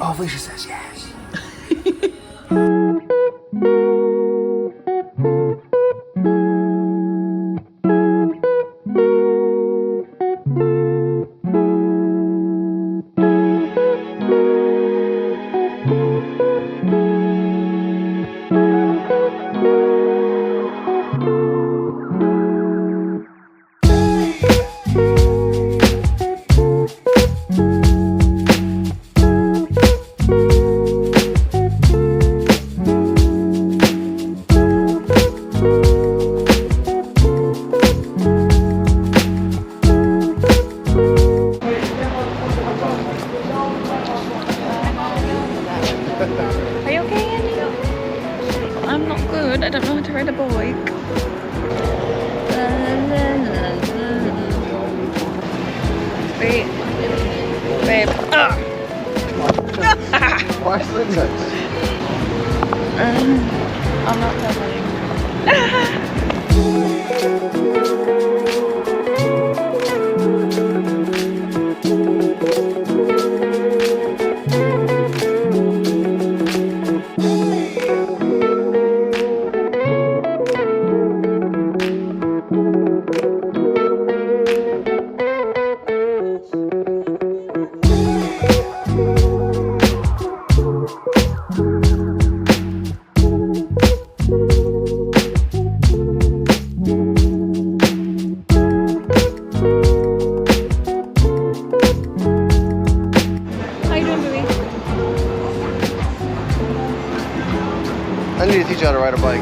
Oh, Felicia says yes. Are you okay, Andy? I'm not good. I don't know how to ride a bike. Wait. Babe. Why Cynthia? I'm not telling. I need to teach you how to ride a bike.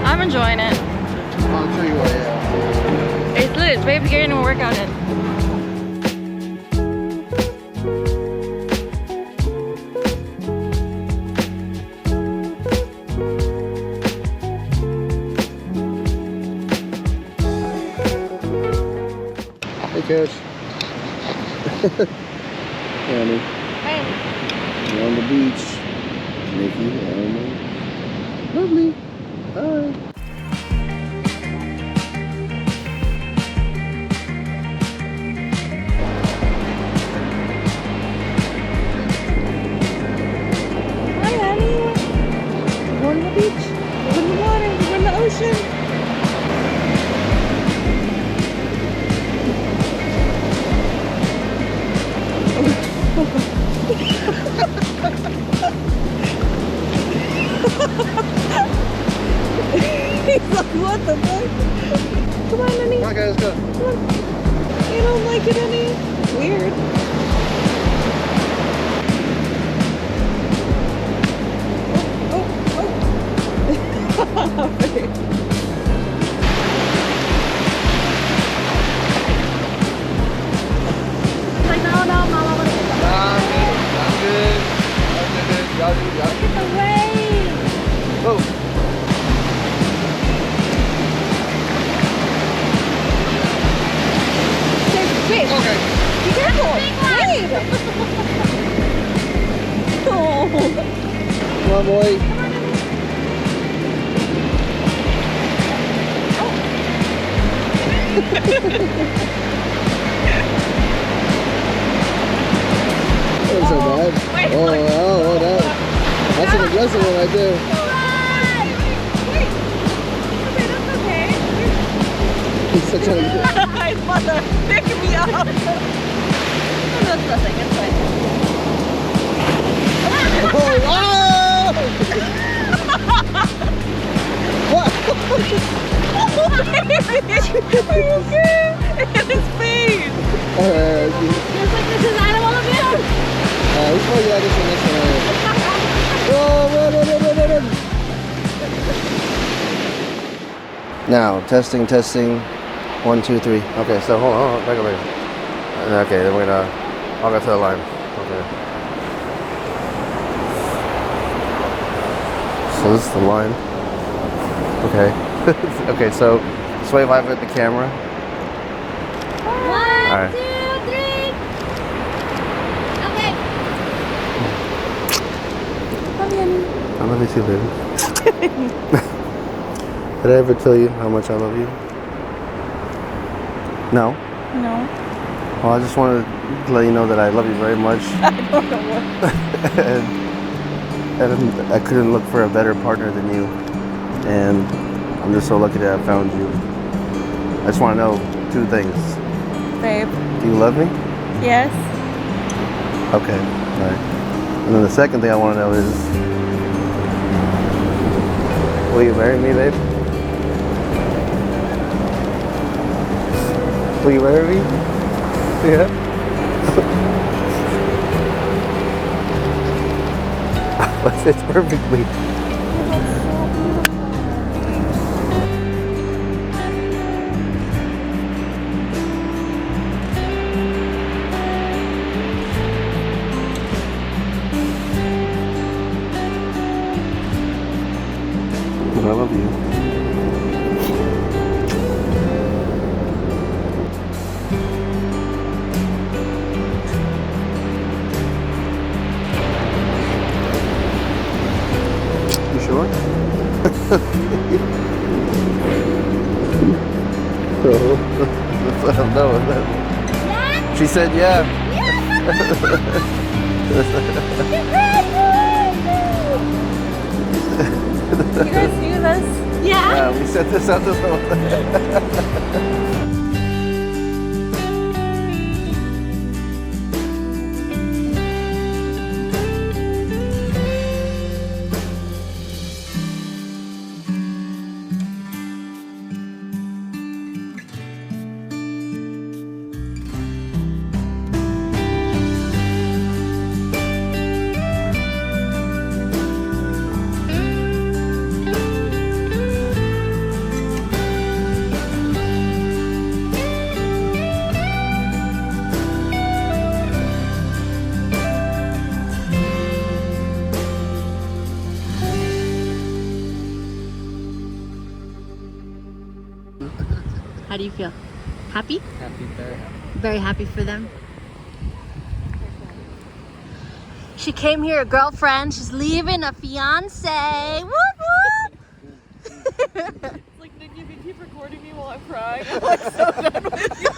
I'm enjoying it. I'm sure you are, yeah. It's lit. Babe, you're getting a workout in. Hey, Coach. Annie. Hey. We're on the beach. Nicki, Elmer. Lovely. Hi. Hi, Annie. We're on the beach. We're in the water. We're in the ocean. He's like, what the fuck? Come on, Annie. Come on, guys, go. Come on. You don't like it, Annie? Weird. Like, no, Mama, I want to get the I'm good. Y'all do. Look at the wave. Whoa. Wait, Okay. be careful. Wait. Oh. Come on, boy. That wasn't so bad. Wait, Oh, that's an aggressive one right there. Wait. Okay, that's okay. He's such a... His mother, pick me up. I'm not stressing, it's fine. Oh! What? Are you okay? In his face. Alright, It's like this is animal abuse. let's play that this one. Whoa, run. Now, testing. 1, 2, 3. Okay, so hold on, back up. Okay, then we're gonna, I'll go to the line. Okay. So this is the line. Okay. Okay, so sway live at the camera. 1, Alright. 2, 3. Okay. I love you too, baby. Did I ever tell you how much I love you? No? No. Well, I just wanted to let you know that I love you very much. I don't know what. and I couldn't look for a better partner than you. And I'm just so lucky that I found you. I just want to know 2 things. Babe. Do you love me? Yes. Okay. All right. And then the second thing I want to know is, will you marry me, babe? Will you marry me? Yeah. It's perfectly. I love you. You sure? No. She said yeah. You guys knew this? Yeah, we set this up this whole How do you feel? Happy? Happy, very happy. Very happy for them. She came here, a girlfriend. She's leaving a fiance. Whoop whoop! Like, Nicki, if you keep recording me while I'm crying, I'm like so done with you.